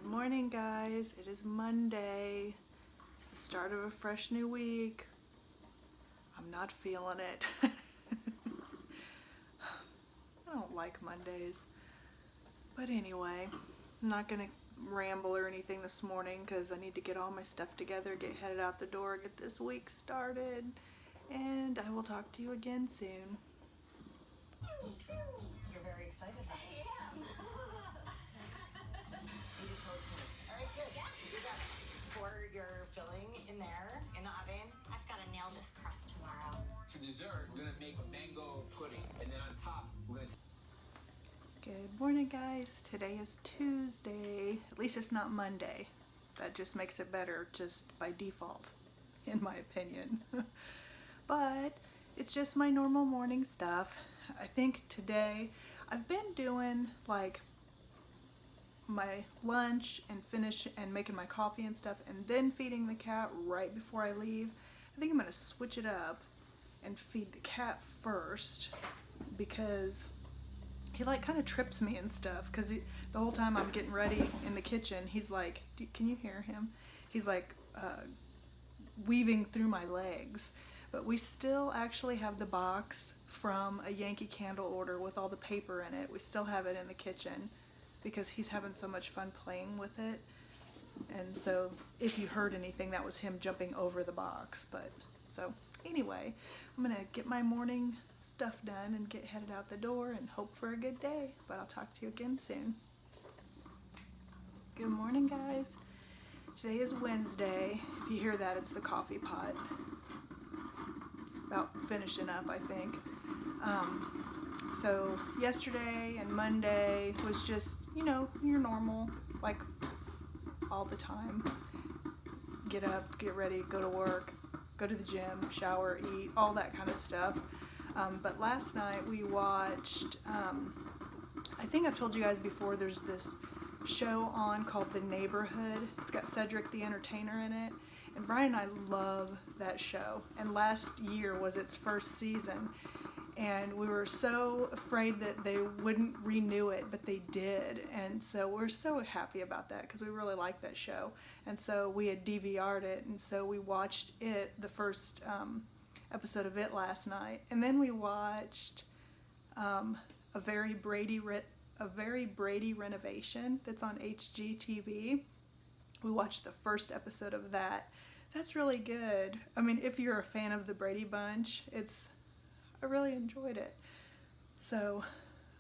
Good morning, guys. It is Monday. It's the start of a fresh new week. I'm not feeling it. I don't like Mondays. But anyway, I'm not going to ramble or anything this morning because I need to get all my stuff together, get headed out the door, get this week started, and I will talk to you again soon. You're very excited. I am. You tell us more. All right, good. Yeah. You got it. For your filling in there, in the oven. I've got to nail this crust tomorrow. For dessert, we're gonna make a mango pudding, and then on top, we're gonna. Good morning, guys. Today is Tuesday. At least it's not Monday. That just makes it better just by default, in my opinion. But it's just my normal morning stuff. I think today I've been doing like my lunch and making my coffee and stuff and then feeding the cat right before I leave. I think I'm gonna switch it up and feed the cat first because he like kind of trips me and stuff because the whole time I'm getting ready in the kitchen, he's like, can you hear him? He's like weaving through my legs. But we still actually have the box from a Yankee Candle order with all the paper in it. We still have it in the kitchen because he's having so much fun playing with it. And so if you heard anything, that was him jumping over the box. But so anyway, I'm gonna get my morning stuff done and get headed out the door and hope for a good day. But I'll talk to you again soon. Good morning, guys. Today is Wednesday. If you hear that, it's the coffee pot. About finishing up, I think. So yesterday and Monday was just, your normal, like all the time. Get up, get ready, go to work, go to the gym, shower, eat, all that kind of stuff. But last night we watched, I think I've told you guys before, there's this show on called The Neighborhood. It's got Cedric the Entertainer in it. And Brian and I love that show. And last year was its first season. And we were so afraid that they wouldn't renew it, but they did. And so we're so happy about that because we really like that show. And so we had DVR'd it. And so we watched it, the first episode of it last night. And then we watched a very Brady renovation that's on HGTV. We watched the first episode of that. That's really good. I mean, if you're a fan of the Brady Bunch, I really enjoyed it. So,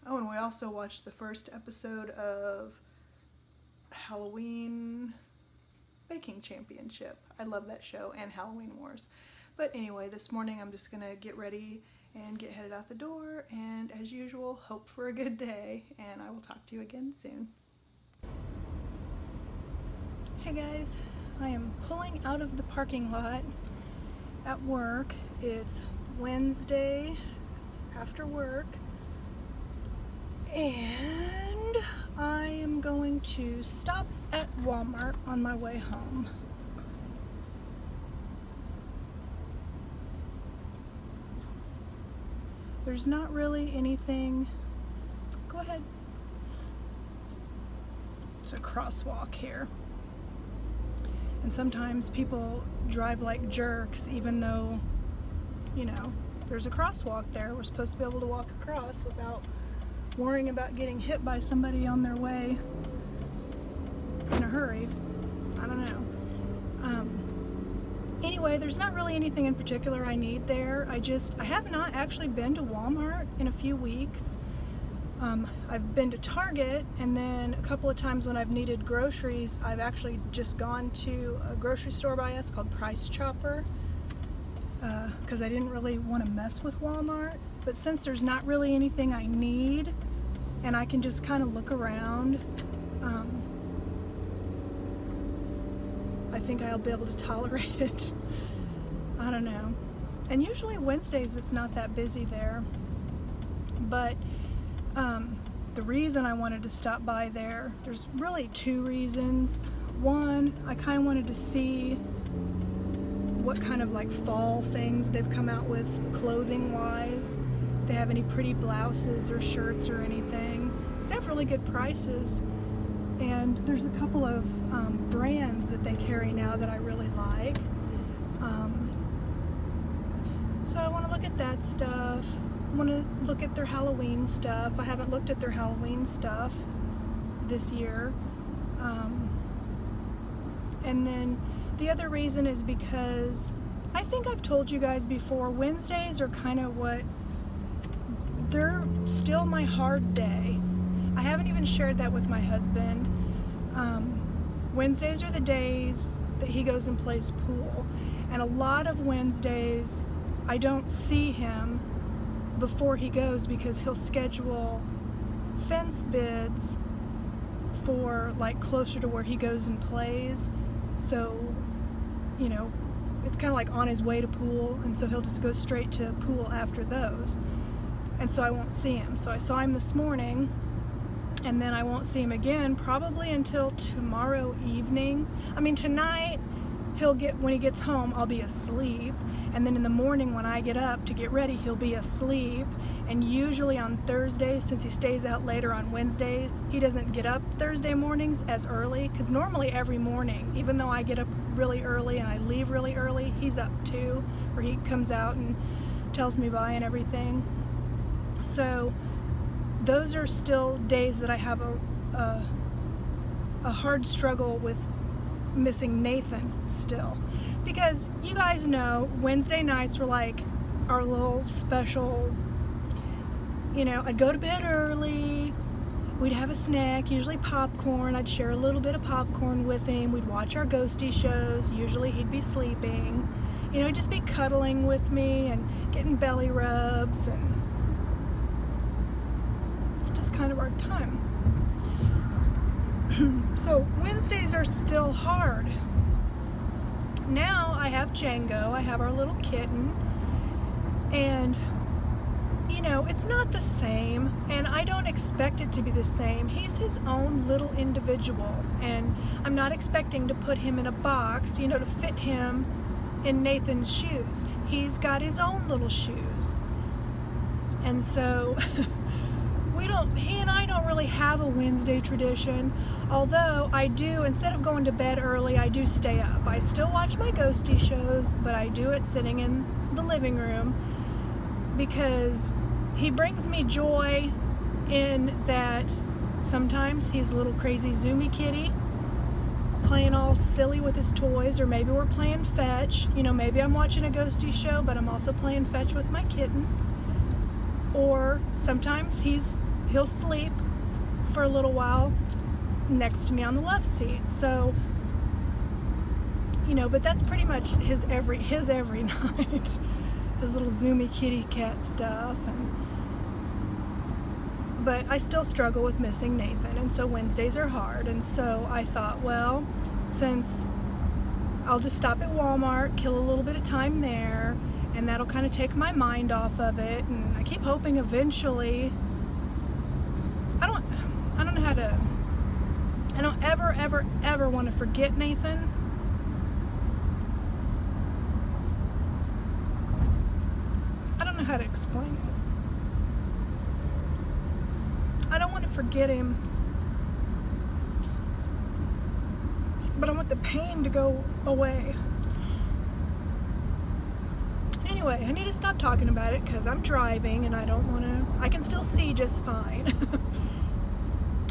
and we also watched the first episode of Halloween Baking Championship. I love that show, and Halloween Wars. But anyway, this morning I'm just gonna get ready and get headed out the door, and as usual, hope for a good day, and I will talk to you again soon. Hey guys, I am pulling out of the parking lot at work. It's Wednesday after work, and I am going to stop at Walmart on my way home. There's not really anything. Go ahead. There's a crosswalk here. And sometimes people drive like jerks even though, there's a crosswalk there. We're supposed to be able to walk across without worrying about getting hit by somebody on their way in a hurry. I don't know. Anyway, there's not really anything in particular I need there. I have not actually been to Walmart in a few weeks. I've been to Target, and then a couple of times when I've needed groceries, I've actually just gone to a grocery store by us called Price Chopper because I didn't really want to mess with Walmart. But since there's not really anything I need and I can just kind of look around, I think I'll be able to tolerate it. I don't know. And usually Wednesdays it's not that busy there. But the reason I wanted to stop by there's really two reasons. One, I kind of wanted to see what kind of like fall things they've come out with clothing wise. If they have any pretty blouses or shirts or anything. They have really good prices. And there's a couple of brands that they carry now that I really like. So I want to look at that stuff. I want to look at their Halloween stuff. I haven't looked at their Halloween stuff this year. And then the other reason is because I think I've told you guys before, Wednesdays are kind of they're still my hard day. I haven't even shared that with my husband. Wednesdays are the days that he goes and plays pool. And a lot of Wednesdays, I don't see him before he goes because he'll schedule fence bids for like closer to where he goes and plays. So, you know, it's kind of like on his way to pool, and so he'll just go straight to pool after those. And so I won't see him. So I saw him this morning, and then I won't see him again probably until tomorrow evening. I mean, tonight when he gets home, I'll be asleep, and then in the morning when I get up to get ready, he'll be asleep. And usually on Thursdays, since he stays out later on Wednesdays, he doesn't get up Thursday mornings as early, because normally every morning, even though I get up really early and I leave really early, he's up too, or he comes out and tells me bye and everything. So those are still days that I have a hard struggle with missing Nathan still, because you guys know Wednesday nights were like our little special, you know, I'd go to bed early, we'd have a snack, usually popcorn, I'd share a little bit of popcorn with him, we'd watch our ghosty shows, usually he'd be sleeping, you know, he'd just be cuddling with me and getting belly rubs, and just kind of our time. So Wednesdays are still hard. Now I have Jango, I have our little kitten, and you know, it's not the same, and I don't expect it to be the same. He's his own little individual, and I'm not expecting to put him in a box, you know, to fit him in Nathan's shoes. He's got his own little shoes. And so he and I don't really have a Wednesday tradition, although I do, instead of going to bed early, I do stay up. I still watch my ghosty shows, but I do it sitting in the living room, because he brings me joy in that sometimes he's a little crazy zoomy kitty playing all silly with his toys, or maybe we're playing fetch. You know, maybe I'm watching a ghosty show, but I'm also playing fetch with my kitten. Or sometimes he'll sleep for a little while next to me on the love seat. So, you know, but that's pretty much his every night. His little zoomy kitty cat stuff. But I still struggle with missing Nathan, and so Wednesdays are hard. And so I thought, well, since I'll just stop at Walmart, kill a little bit of time there, and that'll kind of take my mind off of it. And I keep hoping eventually, I don't know how to, I don't ever want to forget Nathan. I don't know how to explain it. I don't want to forget him, but I want the pain to go away. Anyway, I need to stop talking about it because I'm driving and I don't want to, I can still see just fine,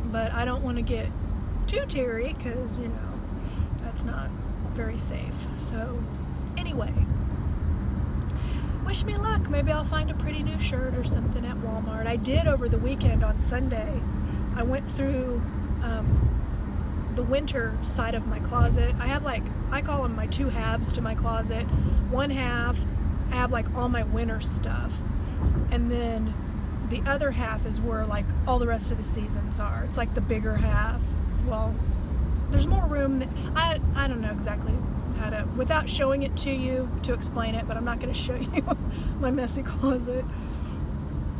but I don't want to get too teary because, you know, that's not very safe. So anyway, wish me luck. Maybe I'll find a pretty new shirt or something at Walmart. I did over the weekend on Sunday. I went through the winter side of my closet. I have I call them my two halves to my closet. One half, I have like all my winter stuff. And then the other half is where like all the rest of the seasons are. It's like the bigger half. Well, there's more room. I don't know exactly how to, without showing it to you, to explain it, but I'm not going to show you my messy closet.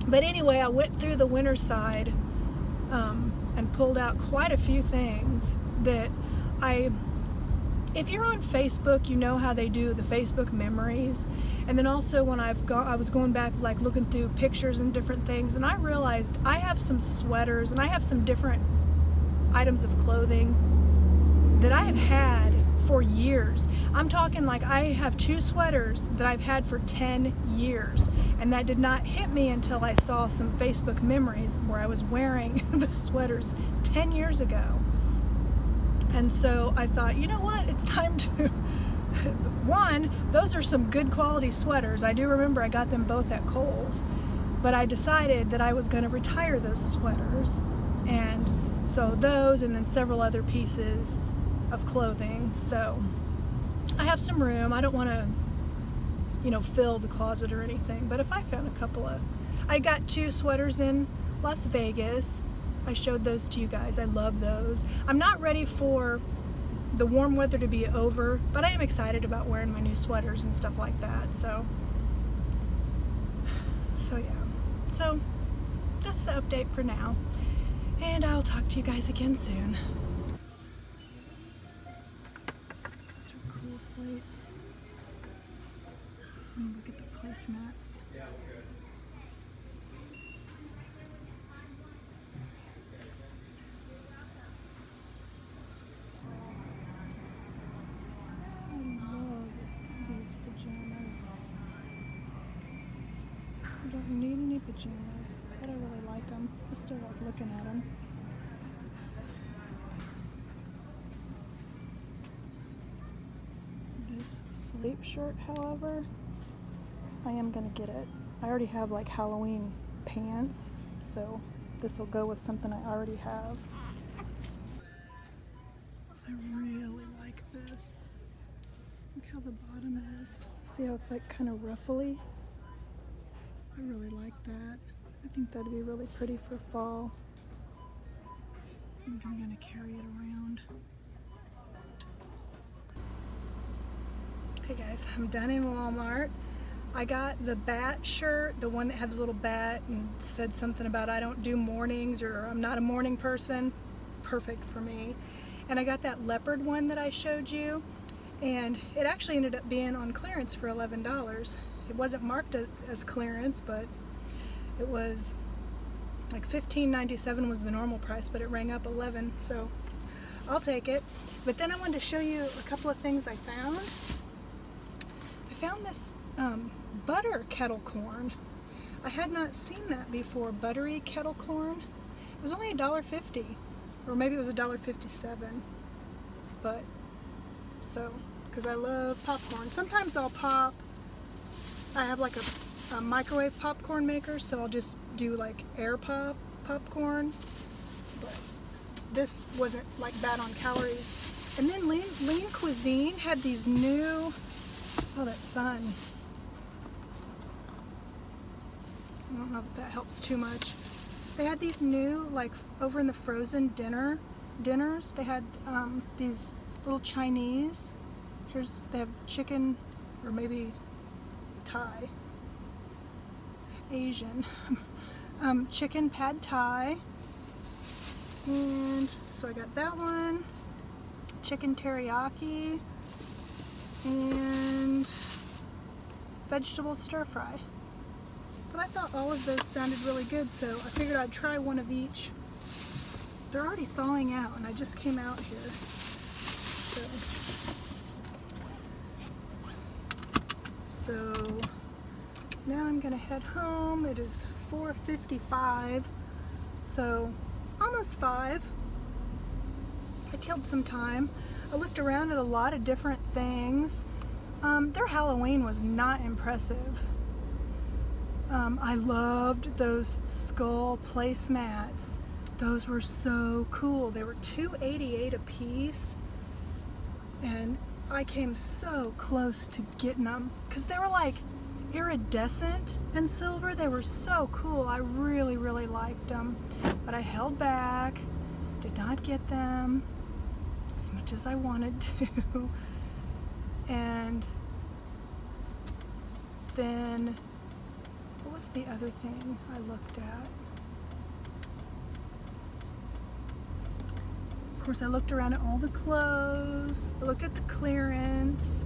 But anyway, I went through the winter side and pulled out quite a few things that if you're on Facebook, you know how they do the Facebook memories. And then also when I was going back like looking through pictures and different things, and I realized I have some sweaters and I have some different items of clothing that I have had for years. I'm talking like I have 2 sweaters that I've had for 10 years, and that did not hit me until I saw some Facebook memories where I was wearing the sweaters 10 years ago. And so I thought, you know what, it's time to one, those are some good quality sweaters. I do remember I got them both at Kohl's, but I decided that I was going to retire those sweaters, and so those and then several other pieces of clothing. So I have some room. I don't want to, you know, fill the closet or anything, but if I found a couple of, I got 2 sweaters in Las Vegas. I showed those to you guys. I love those. I'm not ready for the warm weather to be over, but I am excited about wearing my new sweaters and stuff like that. So yeah. So that's the update for now, and I'll talk to you guys again soon. These are cool plates. And look at the placemats. I love these pajamas. I don't need any pajamas, but I really like them. I still like looking at them. This sleep shirt, however, I am gonna get it. I already have like Halloween pants, so this will go with something I already have. I really like this. Look how the bottom is. See how it's like kind of ruffly? I really like that. I think that'd be really pretty for fall. I think I'm gonna carry it around. Okay guys, I'm done in Walmart. I got the bat shirt, the one that had the little bat and said something about I don't do mornings or I'm not a morning person. Perfect for me. And I got that leopard one that I showed you, and it actually ended up being on clearance for $11. It wasn't marked as clearance, but it was like $15.97 was the normal price, but it rang up $11, so I'll take it. But then I wanted to show you a couple of things I found. I found this butter kettle corn. I had not seen that before, buttery kettle corn. It was only $1.50, or maybe it was $1.57, but so, because I love popcorn. Sometimes I'll pop, I have like a microwave popcorn maker, so I'll just do like air popcorn, but this wasn't like bad on calories. And then Lean Cuisine had these new, oh, that sun. I don't know if that helps too much. They had these new, like over in the frozen dinners, they had these little Chinese. They have chicken, or maybe Thai, Asian, chicken pad Thai. And so I got that one, chicken teriyaki, and vegetable stir fry. But I thought all of those sounded really good, so I figured I'd try one of each. They're already thawing out, and I just came out here. So now I'm gonna head home. It is 4:55, so almost 5. I killed some time. I looked around at a lot of different things. Their Halloween was not impressive. I loved those skull placemats. Those were so cool. They were $2.88 a piece, and I came so close to getting them because they were like iridescent and silver. They were so cool. I really, really liked them, but I held back, did not get them as much as I wanted to. And then, what was the other thing I looked at? Of course, I looked around at all the clothes. I looked at the clearance.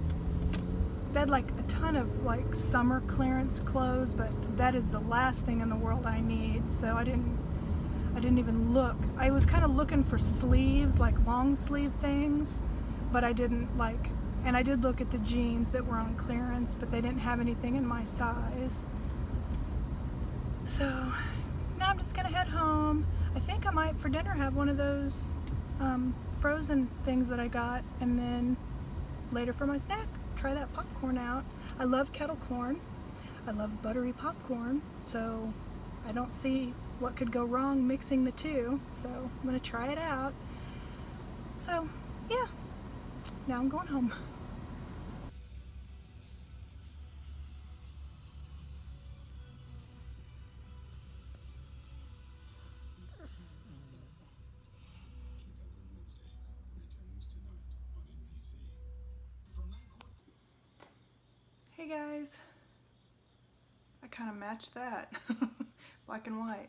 They had like a ton of like summer clearance clothes, but that is the last thing in the world I need. So I I didn't even look. I was kind of looking for sleeves, like long sleeve things, but I didn't like, and I did look at the jeans that were on clearance, but they didn't have anything in my size. So now I'm just gonna head home. I think I might for dinner have one of those frozen things that I got, and then later for my snack, try that popcorn out. I love kettle corn. I love buttery popcorn, so I don't see what could go wrong mixing the two, so I'm gonna try it out. So yeah, now I'm going home. Hey guys, I kind of matched that. Black and white.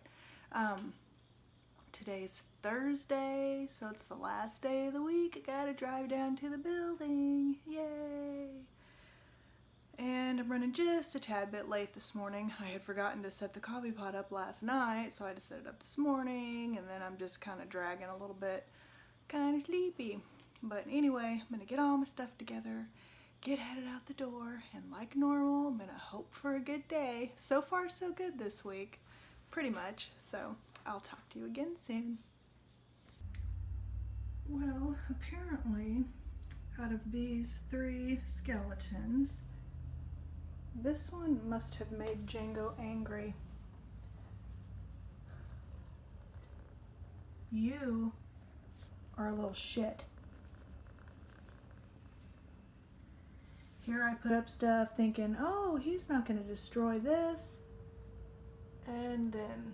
Today's Thursday, so it's the last day of the week. I gotta drive down to the building. Yay! And I'm running just a tad bit late this morning. I had forgotten to set the coffee pot up last night, so I had to set it up this morning, and then I'm just kind of dragging a little bit, kind of sleepy. But anyway, I'm gonna get all my stuff together, get headed out the door, and like normal, I'm gonna hope for a good day. So far, so good this week, pretty much. So I'll talk to you again soon. Well, apparently, out of these 3 skeletons, this one must have made Jango angry. You are a little shit. Here I put up stuff thinking, oh, he's not going to destroy this. And then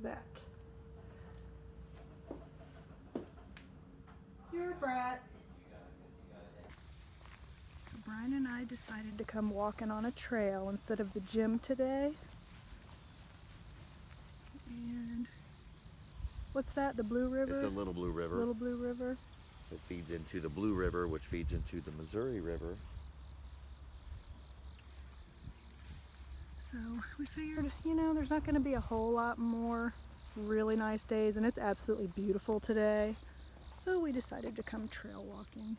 that. You're a brat. So Brian and I decided to come walking on a trail instead of the gym today. And what's that? The Blue River? It's a Little Blue River. Little Blue River. It feeds into the Blue River, which feeds into the Missouri River. So we figured, you know, there's not going to be a whole lot more really nice days, and it's absolutely beautiful today. So we decided to come trail walking.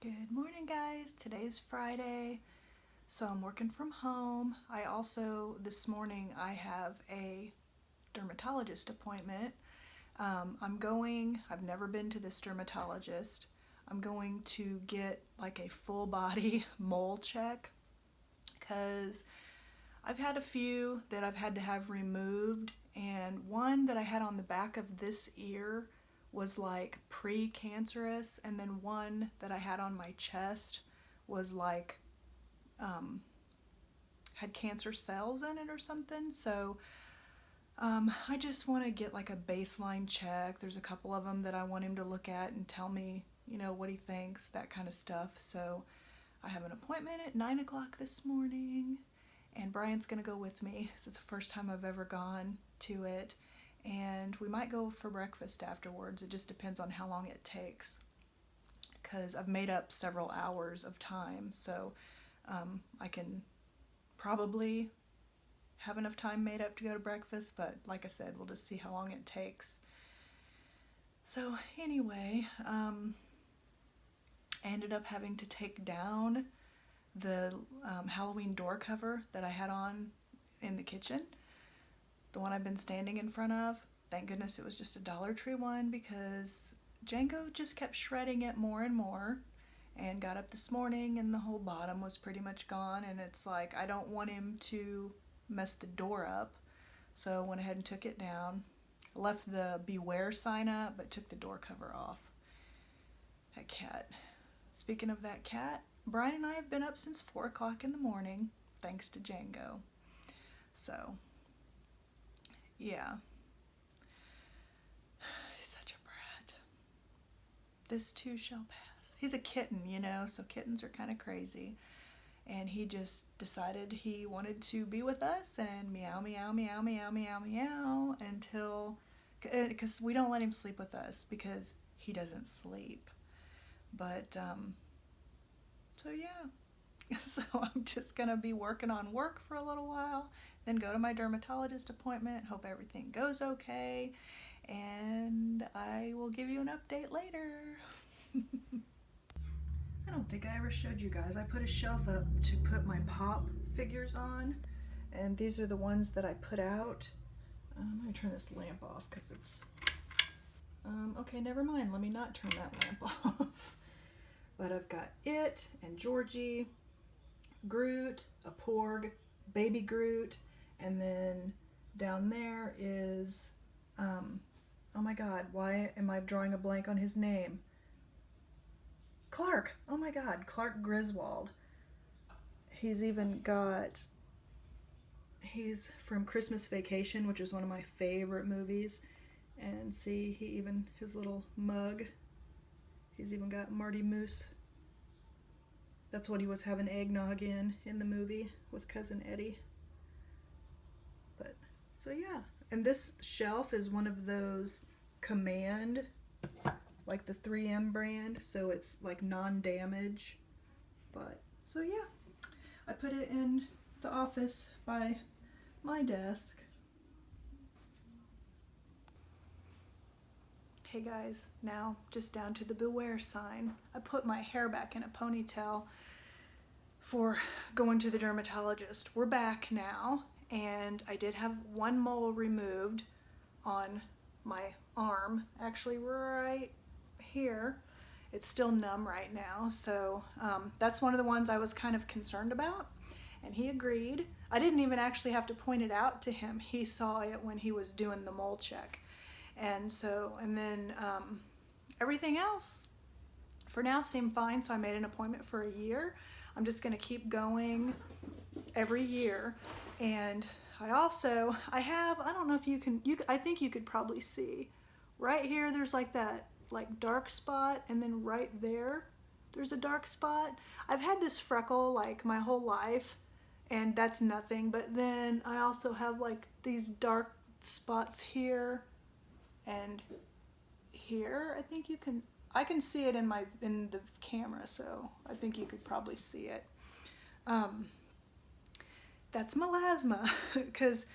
Good morning, guys. Today's Friday, so I'm working from home. I also, this morning, I have a dermatologist appointment. I've never been to this dermatologist. I'm going to get like a full body mole check because I've had a few that I've had to have removed, and one that I had on the back of this ear was like pre-cancerous, and then one that I had on my chest was like had cancer cells in it or something. So I just want to get like a baseline check. There's a couple of them that I want him to look at and tell me, you know, what he thinks, that kind of stuff. So I have an appointment at 9 o'clock this morning, and Brian's gonna go with me. It's the first time I've ever gone to it, and we might go for breakfast afterwards. It just depends on how long it takes, because I've made up several hours of time, so I can probably have enough time made up to go to breakfast, but like I said, we'll just see how long it takes. So anyway, I ended up having to take down the Halloween door cover that I had on in the kitchen, the one I've been standing in front of. Thank goodness it was just a Dollar Tree one, because Jango just kept shredding it more and more, and got up this morning and the whole bottom was pretty much gone, and it's like I don't want him to mess the door up, so I went ahead and took it down. Left the beware sign up but took the door cover off. That cat. Speaking of that cat, Brian and I have been up since 4 o'clock in the morning thanks to Jango. So yeah, he's such a brat. This too shall pass. He's a kitten, you know, so kittens are kind of crazy. And he just decided he wanted to be with us and meow, meow, meow, meow, meow, meow until, because we don't let him sleep with us because he doesn't sleep. But, so yeah. So I'm just going to be working on work for a little while, then go to my dermatologist appointment, hope everything goes okay, and I will give you an update later. I don't think I ever showed you guys. I put a shelf up to put my pop figures on, and these are the ones that I put out. I'm going to turn this lamp off because it's... okay, never mind. Let me not turn that lamp off. But I've got it and Georgie, Groot, a Porg, Baby Groot, and then down there is... oh my god, why am I drawing a blank on his name? Clark! Oh my god, Clark Griswold. He's even got... He's from Christmas Vacation, which is one of my favorite movies. And see, he even... his little mug. He's even got Marty Moose. That's what he was having eggnog in the movie, with Cousin Eddie. But, so yeah. And this shelf is one of those Command... like the 3M brand, so it's like non-damage. But so yeah, I put it in the office by my desk. Hey guys, now just down to the beware sign. I put my hair back in a ponytail for going to the dermatologist. We're back now, and I did have one mole removed on my arm, actually right here. It's still numb right now, so that's one of the ones I was kind of concerned about, and he agreed. I didn't even actually have to point it out to him. He saw it when he was doing the mole check. And so, and then everything else for now seemed fine, so I made an appointment for a year. I'm just going to keep going every year. And I don't know if you can, I think you could probably see right here, there's like that like dark spot, and then right there's a dark spot. I've had this freckle like my whole life, and that's nothing, but then I also have like these dark spots here and here. I think I can see it in the camera, so I think you could probably see it. That's melasma, because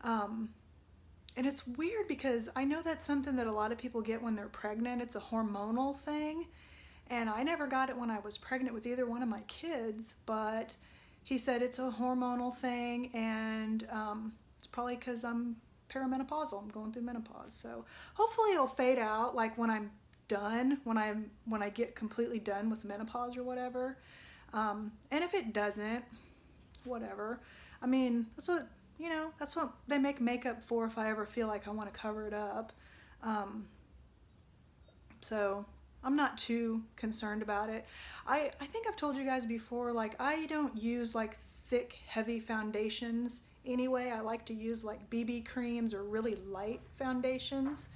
and it's weird because I know that's something that a lot of people get when they're pregnant. It's a hormonal thing. And I never got it when I was pregnant with either one of my kids, but he said it's a hormonal thing, and it's probably because I'm perimenopausal. I'm going through menopause. So hopefully it'll fade out like when I'm done, when I get completely done with menopause or whatever. And if it doesn't, whatever. I mean, that's what they make makeup for if I ever feel like I want to cover it up. So I'm not too concerned about it. I think I've told you guys before, like I don't use like thick, heavy foundations anyway. I like to use like BB creams or really light foundations,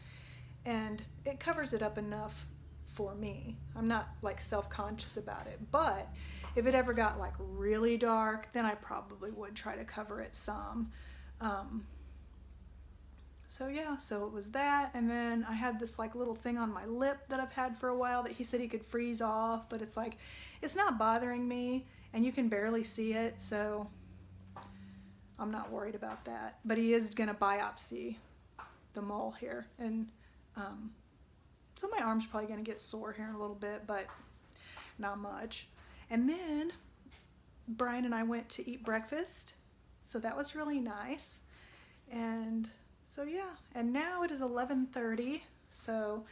and it covers it up enough for me. I'm not like self-conscious about it, but if it ever got like really dark, then I probably would try to cover it some. So yeah, so it was that, and then I had this like little thing on my lip that I've had for a while that he said he could freeze off, but it's like, it's not bothering me, and you can barely see it, so I'm not worried about that. But he is gonna biopsy the mole here, and so my arm's probably gonna get sore here in a little bit, but not much. And then Brian and I went to eat breakfast, so that was really nice. And so yeah, and now it is 11:30, so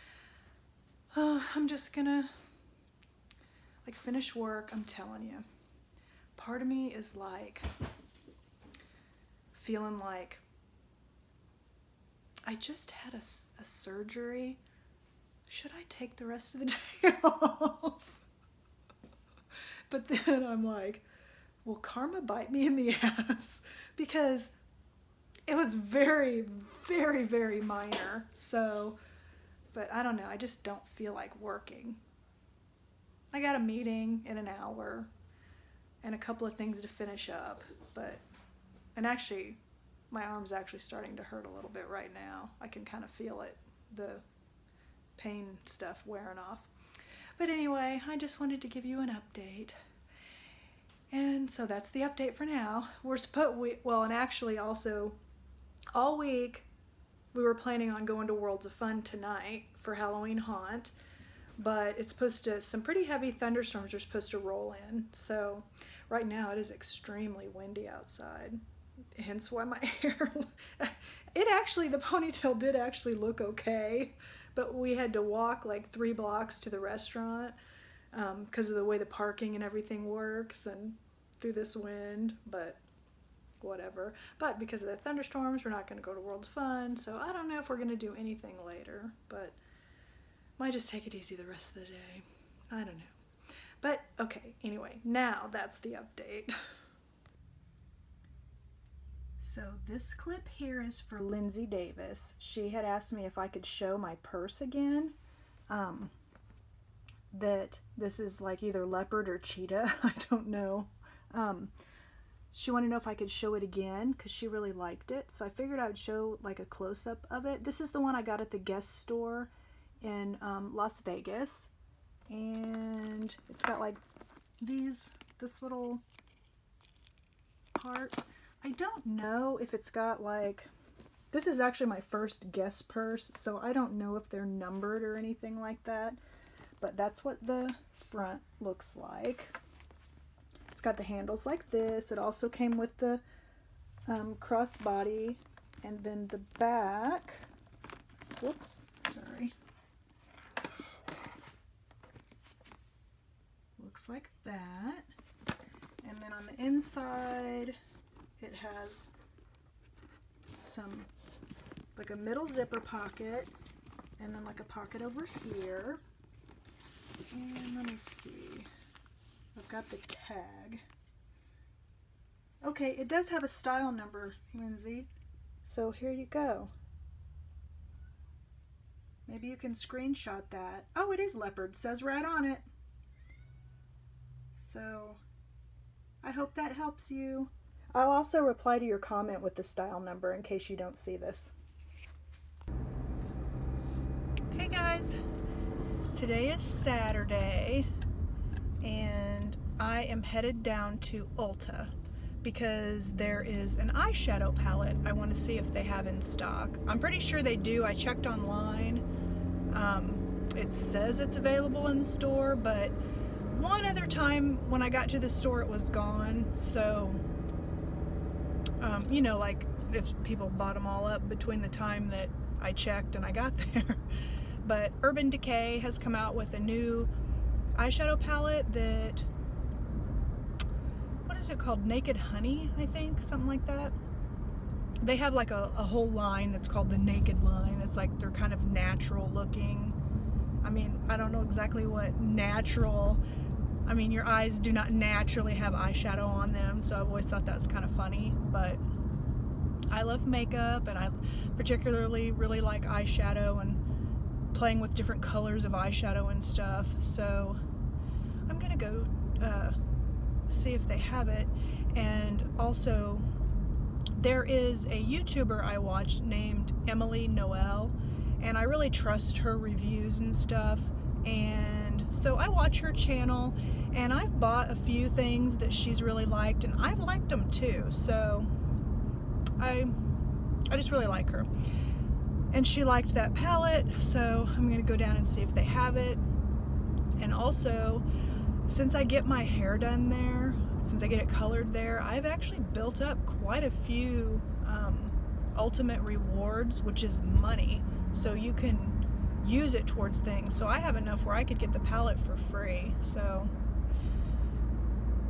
I'm just gonna like finish work. I'm telling you, part of me is like feeling like I just had a surgery. Should I take the rest of the day off? But then I'm like, will karma bite me in the ass? Because it was very, very, very minor. So, but I don't know. I just don't feel like working. I got a meeting in an hour and a couple of things to finish up. And actually, my arm's actually starting to hurt a little bit right now. I can kind of feel it, the pain stuff wearing off. But anyway, I just wanted to give you an update. And so that's the update for now. And actually also, all week we were planning on going to Worlds of Fun tonight for Halloween Haunt, but some pretty heavy thunderstorms are supposed to roll in. So right now it is extremely windy outside, hence why my hair, the ponytail did actually look okay, but we had to walk like 3 blocks to the restaurant because of the way the parking and everything works and through this wind, but whatever. But because of the thunderstorms, we're not going to go to World's Fun, so I don't know if we're going to do anything later, but might just take it easy the rest of the day. I don't know. But okay, anyway, now that's the update. So this clip here is for Lindsay Davis. She had asked me if I could show my purse again. That this is like either leopard or cheetah. I don't know. She wanted to know if I could show it again because she really liked it. So I figured I would show like a close-up of it. This is the one I got at the Guest store in Las Vegas. And it's got like this little part. I don't know if it's got like, this is actually my first Guess purse, so I don't know if they're numbered or anything like that, but that's what the front looks like. It's got the handles like this. It also came with the crossbody, and then the back, whoops, sorry, looks like that. And then on the inside, it has like a middle zipper pocket, and then like a pocket over here. And let me see. I've got the tag. Okay, it does have a style number, Lindsay. So here you go. Maybe you can screenshot that. Oh, it is leopard. Says right on it. So I hope that helps you. I'll also reply to your comment with the style number in case you don't see this. Hey guys, today is Saturday and I am headed down to Ulta because there is an eyeshadow palette I want to see if they have in stock. I'm pretty sure they do. I checked online. It says it's available in the store, but one other time when I got to the store it was gone, so you know, like if people bought them all up between the time that I checked and I got there. But Urban Decay has come out with a new eyeshadow palette that, what is it called? Naked Honey, I think, something like that. They have like a whole line that's called the Naked line. It's like they're kind of natural looking. I mean, I don't know exactly what natural, I mean, your eyes do not naturally have eyeshadow on them, so I've always thought that's kind of funny, but I love makeup, and I particularly really like eyeshadow and playing with different colors of eyeshadow and stuff, so I'm gonna go see if they have it. And also, there is a YouTuber I watch named Emily Noel, and I really trust her reviews and stuff, and so I watch her channel, and I've bought a few things that she's really liked, and I've liked them too, so I just really like her. And she liked that palette, so I'm gonna go down and see if they have it. And also, since I get my hair done there, since I get it colored there, I've actually built up quite a few ultimate rewards, which is money. So you can use it towards things. So I have enough where I could get the pallet for free. So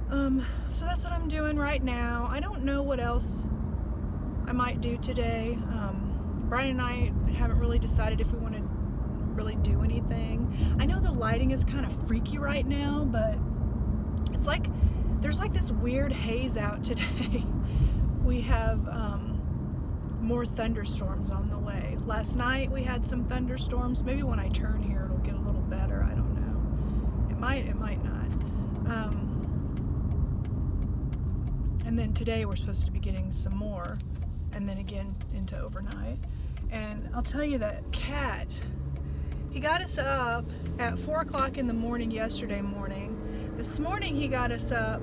that's what I'm doing right now. I don't know what else I might do today. Brian and I haven't really decided if we want to really do anything. I know the lighting is kind of freaky right now, but it's like there's like this weird haze out today. We have more thunderstorms on the way. Last night we had some thunderstorms. Maybe when I turn here it'll get a little better. I don't know. It might not. And then today we're supposed to be getting some more, and then again into overnight. And I'll tell you, that cat, he got us up at 4 o'clock in the morning yesterday morning. This morning he got us up,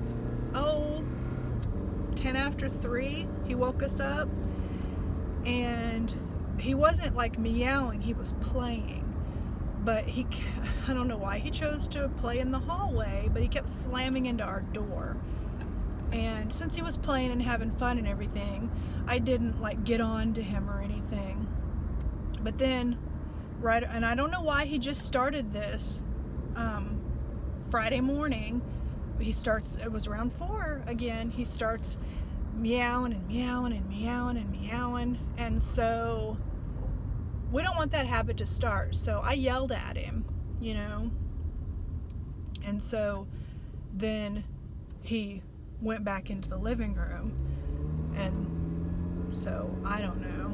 10 after 3. He woke us up, and he wasn't like meowing, he was playing. But I don't know why he chose to play in the hallway, but he kept slamming into our door. And since he was playing and having fun and everything, I didn't like get on to him or anything. But then, and I don't know why he just started this Friday morning. It was around 4 again, he starts meowing and meowing and meowing and meowing. And so we don't want that habit to start. So I yelled at him, you know. And so then he went back into the living room, and so I don't know.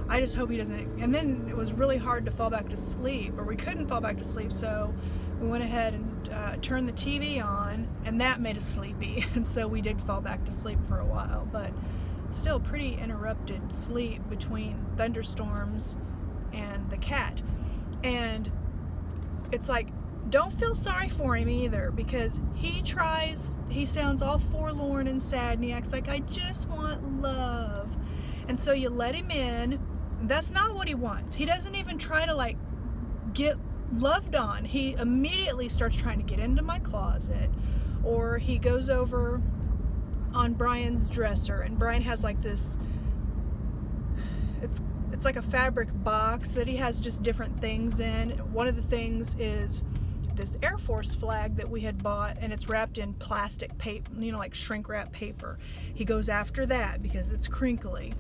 I just hope he doesn't. And then it was really hard to fall back to sleep, or we couldn't fall back to sleep, so we went ahead and turned the TV on, and that made us sleepy. And so we did fall back to sleep for a while, but still pretty interrupted sleep between thunderstorms and the cat. And it's like, don't feel sorry for him either, because he sounds all forlorn and sad, and he acts like, I just want love. And so you let him in. That's not what he wants. He doesn't even try to like get loved on. He immediately starts trying to get into my closet, or he goes over on Brian's dresser, and Brian has like this, it's like a fabric box that he has just different things in. One of the things is this Air Force flag that we had bought, and it's wrapped in plastic paper, you know, like shrink wrap paper. He goes after that because it's crinkly.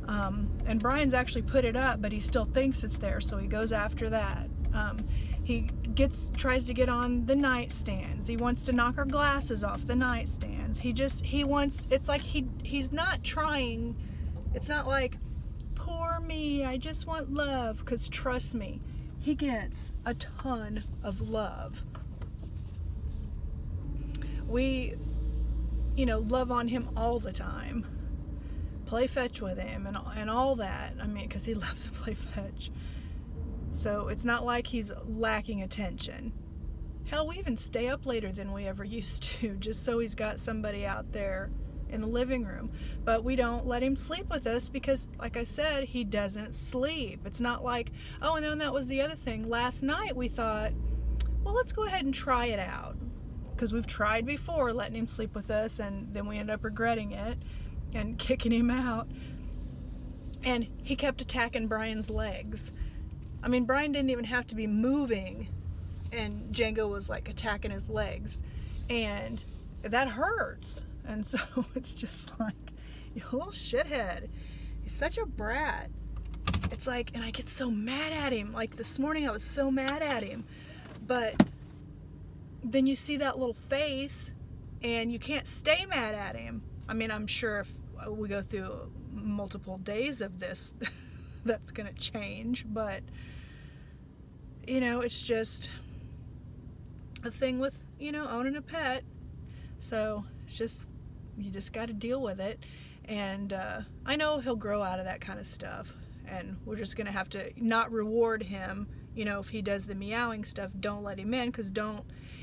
And Brian's actually put it up, but he still thinks it's there, so he goes after that. He tries to get on the nightstands. He wants to knock our glasses off the nightstands. It's like he's not trying. It's not like, poor me, I just want love, because trust me, he gets a ton of love. We, love on him all the time. Play fetch with him and all that. I mean, because he loves to play fetch. So it's not like he's lacking attention. Hell, we even stay up later than we ever used to, just so he's got somebody out there in the living room. But we don't let him sleep with us because, like I said, he doesn't sleep. It's not like, and then that was the other thing. Last night we thought, well, let's go ahead and try it out. Because we've tried before letting him sleep with us, and then we end up regretting it and kicking him out. And he kept attacking Brian's legs. I mean, Brian didn't even have to be moving, and Jango was like attacking his legs, and that hurts. And so it's just like, you little shithead. He's such a brat. It's like, and I get so mad at him. Like this morning I was so mad at him. But then you see that little face and you can't stay mad at him. I mean, I'm sure if we go through multiple days of this, that's gonna change. But, it's just a thing with, owning a pet. So it's just, you just got to deal with it. And I know he'll grow out of that kind of stuff, and we're just gonna have to not reward him. If he does the meowing stuff, don't let him in, because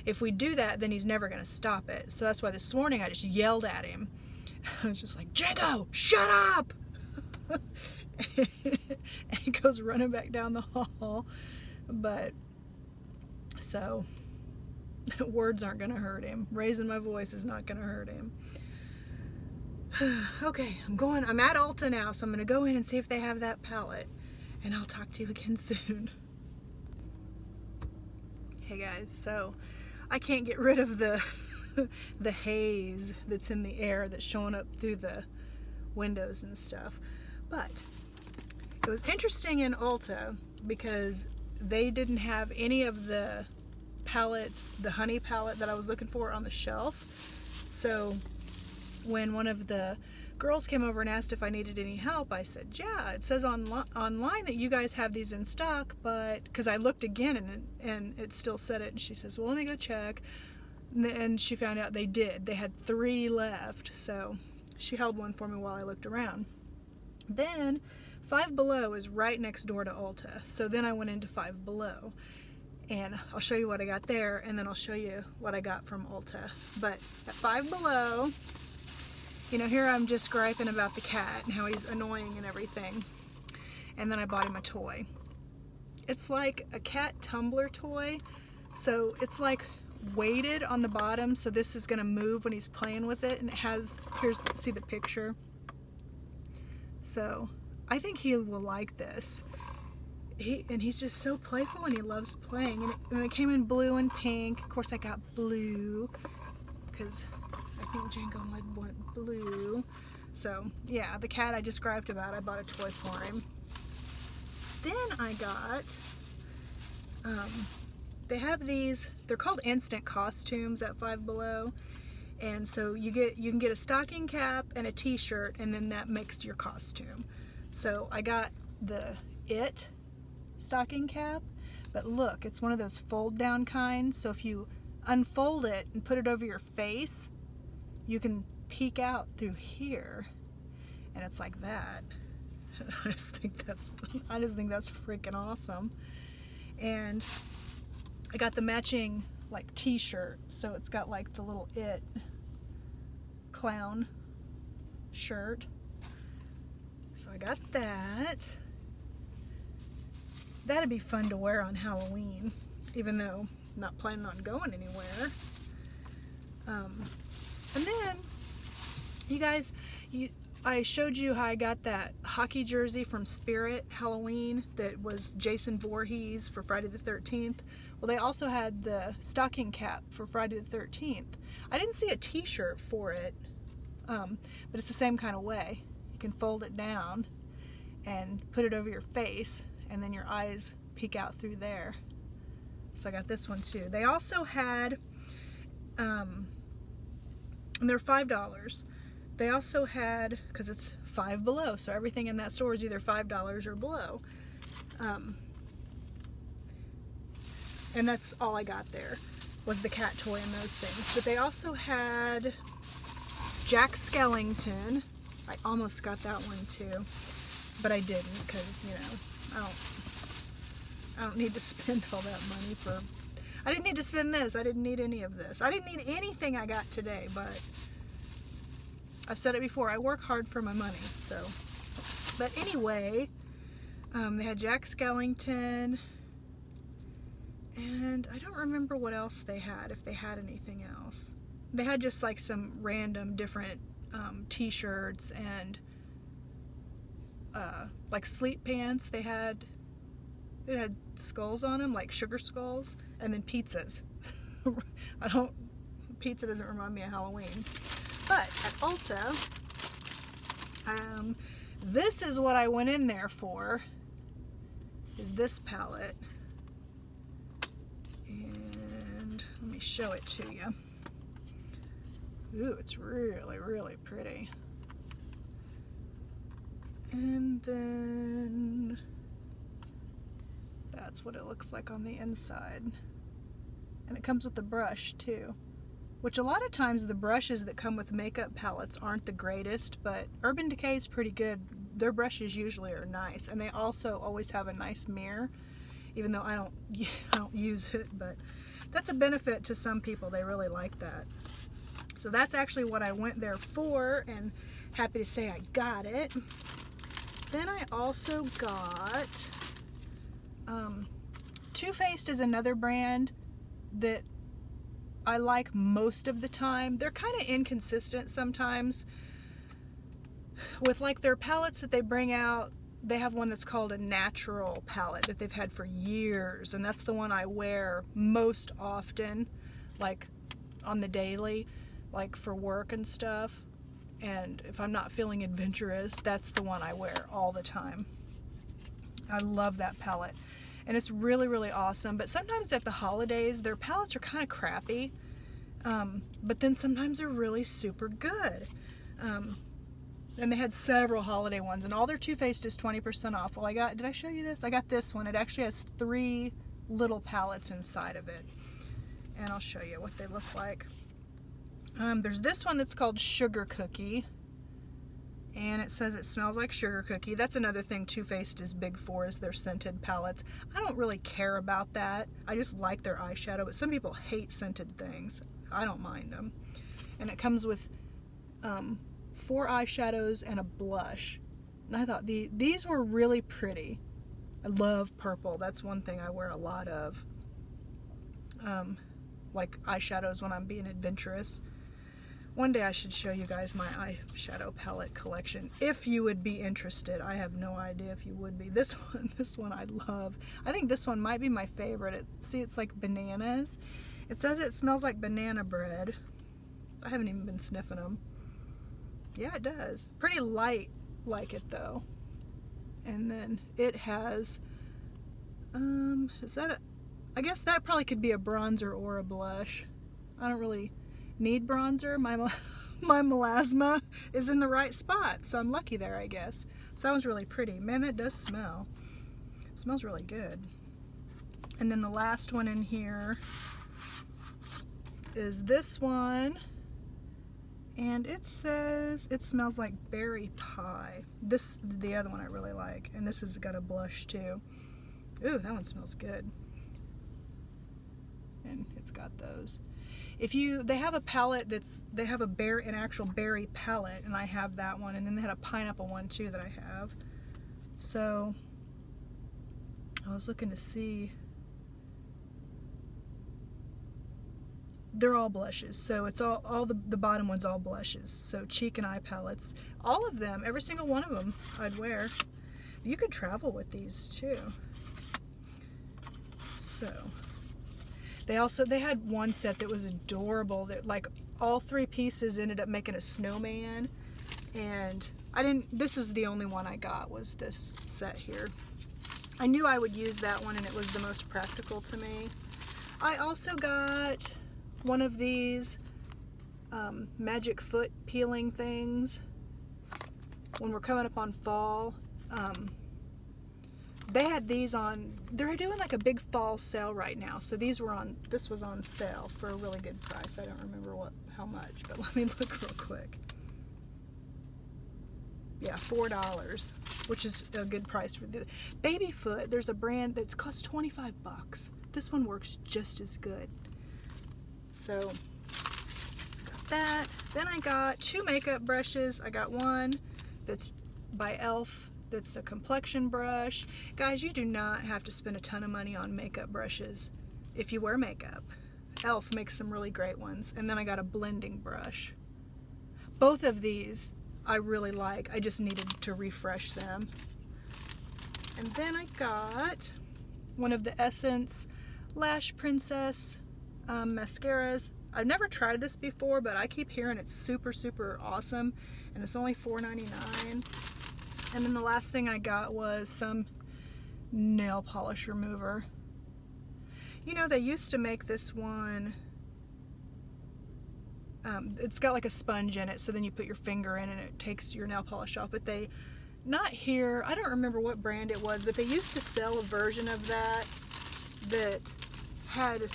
if we do that, then he's never gonna stop it. So that's why this morning I just yelled at him. I was just like, Jango, shut up. And he goes running back down the hall. But so words aren't gonna hurt him. Raising my voice is not gonna hurt him. Okay, I'm at Ulta now, so I'm gonna go in and see if they have that palette, and I'll talk to you again soon. Hey guys, so I can't get rid of the the haze that's in the air that's showing up through the windows and stuff. But it was interesting in Ulta because they didn't have any of the palettes, the honey palette that I was looking for on the shelf. So when one of the girls came over and asked if I needed any help, I said, yeah, it says online that you guys have these in stock, but because I looked again and it still said it, and she says, well, let me go check. And she found out they did. They had 3 left, so she held one for me while I looked around. Then Five Below is right next door to Ulta, so then I went into Five Below, and I'll show you what I got there, and then I'll show you what I got from Ulta. But at Five Below, you know, here I'm just griping about the cat and how he's annoying and everything. And then I bought him a toy. It's like a cat tumbler toy. So it's like weighted on the bottom, so this is gonna move when he's playing with it. And it has, see the picture. So I think he will like this. He's just so playful and he loves playing. And it came in blue and pink. Of course I got blue because I think Jango would want blue. So yeah, the cat I just griped about, I bought a toy for him. Then I got, they have these, they're called instant costumes at Five Below. And so you can get a stocking cap and a t-shirt, and then that makes your costume. So I got the It stocking cap, but look, it's one of those fold down kinds. So if you unfold it and put it over your face, you can peek out through here, and it's like that. I just think that's freaking awesome. And I got the matching like t-shirt, so it's got like the little It clown shirt. So I got that. That'd be fun to wear on Halloween, even though I'm not planning on going anywhere. And then, you guys, I showed you how I got that hockey jersey from Spirit Halloween that was Jason Voorhees for Friday the 13th. Well, they also had the stocking cap for Friday the 13th. I didn't see a t-shirt for it, but it's the same kind of way. You can fold it down and put it over your face, and then your eyes peek out through there. So I got this one too. They also had, and they're $5. They also had, because it's Five Below, so everything in that store is either $5 or below. And that's all I got there, was the cat toy and those things. But they also had Jack Skellington. I almost got that one too, but I didn't, because, you know, I don't need to spend all that money for, I didn't need to spend this, I didn't need any of this. I didn't need anything I got today, but I've said it before, I work hard for my money, so. But anyway, they had Jack Skellington, and I don't remember what else they had, if they had anything else. They had just like some random different t-shirts and like sleep pants. It had skulls on them, like sugar skulls, and then pizzas. Pizza doesn't remind me of Halloween. But at Ulta, this is what I went in there for, is this palette. And let me show it to you. Ooh, it's really, really pretty. And then that's what it looks like on the inside. And it comes with a brush too, which a lot of times the brushes that come with makeup palettes aren't the greatest, but Urban Decay is pretty good. Their brushes usually are nice, and they also always have a nice mirror, even though I don't use it, but that's a benefit to some people. They really like that. So that's actually what I went there for, and happy to say I got it. Then I also got, Too Faced is another brand that I like most of the time. They're kind of inconsistent sometimes with like their palettes that they bring out. they have one that's called a natural palette that they've had for years, and that's the one I wear most often, like on the daily, like for work and stuff. And if I'm not feeling adventurous, that's the one I wear all the time. I love that palette, and it's really, really awesome. But sometimes at the holidays, their palettes are kind of crappy, but then sometimes they're really super good. And they had several holiday ones, and all their Too Faced is 20% off. Well, did I show you this? I got this one. It actually has 3 little palettes inside of it, and I'll show you what they look like. There's this one that's called Sugar Cookie, and it says it smells like sugar cookie. That's another thing Too Faced is big for, is their scented palettes. I don't really care about that. I just like their eyeshadow, but some people hate scented things. I don't mind them. And it comes with 4 eyeshadows and a blush. And I thought these were really pretty. I love purple. That's one thing I wear a lot of. Like eyeshadows when I'm being adventurous. One day I should show you guys my eyeshadow palette collection, if you would be interested. I have no idea if you would be. This one I love. I think this one might be my favorite. See, it's like bananas. It says it smells like banana bread. I haven't even been sniffing them. Yeah, it does. Pretty light like it though. And then it has, I guess that probably could be a bronzer or a blush. I don't really need bronzer. My melasma is in the right spot, so I'm lucky there, I guess. So that was really pretty. Man, that does smell. It smells really good. And then the last one in here is this one, and it says it smells like berry pie. This the other one I really like, and this has got a blush too. Ooh, that one smells good. And it's got those. They have a palette they have an actual berry palette, and I have that one, and then they had a pineapple one too that I have. So I was looking to see. They're all blushes, so it's all the bottom one's all blushes. So cheek and eye palettes, all of them, every single one of them I'd wear. You could travel with these too. So they had one set that was adorable, that like all 3 pieces ended up making a snowman, and this was the only one I got, was this set here. I knew I would use that one, and it was the most practical to me. I also got one of these magic foot peeling things when we're coming up on fall. They had these on, they're doing like a big fall sale right now, so this was on sale for a really good price. I don't remember how much, but let me look real quick. Yeah, $4, which is a good price for the baby foot. There's a brand that's cost 25 bucks. This one works just as good. So got that. Then I got 2 makeup brushes. I got one that's by e.l.f. that's a complexion brush. Guys, you do not have to spend a ton of money on makeup brushes if you wear makeup. e.l.f. makes some really great ones. And then I got a blending brush. Both of these I really like. I just needed to refresh them. And then I got one of the Essence Lash Princess mascaras. I've never tried this before, but I keep hearing it's super, super awesome, and it's only $4.99. And then the last thing I got was some nail polish remover. You know, they used to make this one, it's got like a sponge in it, so then you put your finger in and it takes your nail polish off, but not here, I don't remember what brand it was, but they used to sell a version of that had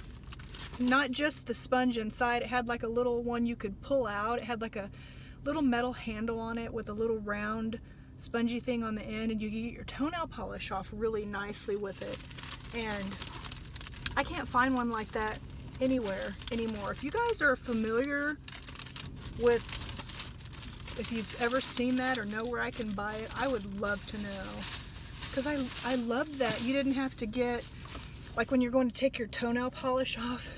not just the sponge inside, it had like a little one you could pull out. It had like a little metal handle on it with a little round spongy thing on the end, and you could get your toenail polish off really nicely with it. And I can't find one like that anywhere anymore. If you guys are familiar with, if you've ever seen that or know where I can buy it, I would love to know. Because I loved that. You didn't have to get, like when you're going to take your toenail polish off.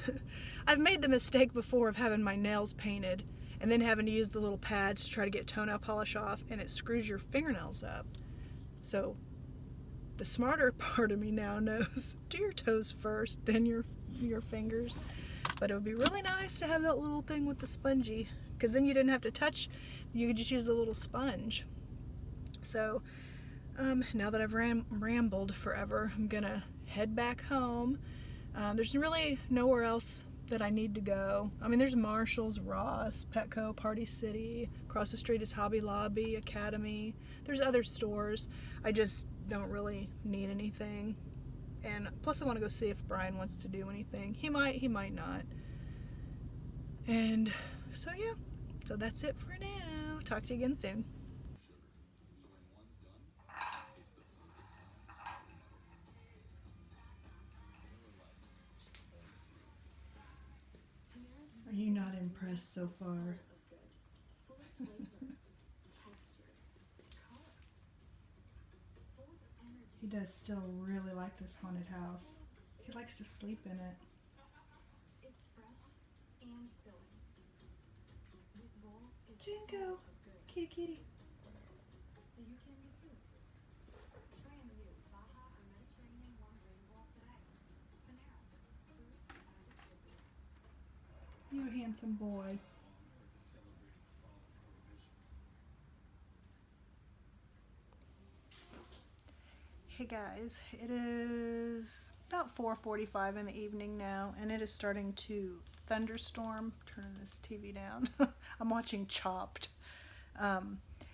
I've made the mistake before of having my nails painted and then having to use the little pads to try to get toenail polish off, and it screws your fingernails up. So the smarter part of me now knows do your toes first, then your fingers. But it would be really nice to have that little thing with the spongy, because then you didn't have to touch, you could just use a little sponge. So now that I've rambled forever, I'm gonna head back home. There's really nowhere else that I need to go. I mean, there's Marshall's, Ross, Petco, Party City. Across the street is Hobby Lobby, Academy. There's other stores. I just don't really need anything. And plus I want to go see if Brian wants to do anything. He might not. And so yeah, so that's it for now. Talk to you again soon. Are you not impressed so far? He does still really like this haunted house. He likes to sleep in it. It's fresh and filling. This bowl is Jango! Kitty kitty. so you can be too. Try a new Baja or Mediterranean warm grain bowl today. Panera. Food as it should be. You handsome boy. Hey guys, it is about 4:45 in the evening now, and it is starting to thunderstorm. Turning this TV down. I'm watching Chopped.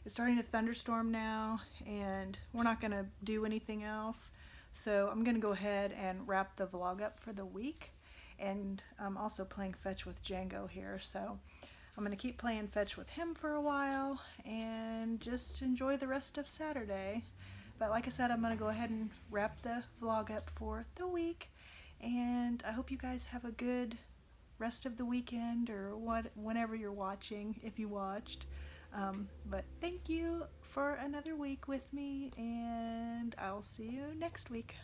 It's starting to thunderstorm now, and we're not going to do anything else. So I'm going to go ahead and wrap the vlog up for the week. And I'm also playing fetch with Jango here, so I'm going to keep playing fetch with him for a while and just enjoy the rest of Saturday. But like I said, I'm going to go ahead and wrap the vlog up for the week, and I hope you guys have a good rest of the weekend or whenever you're watching, if you watched. But thank you for another week with me, and I'll see you next week.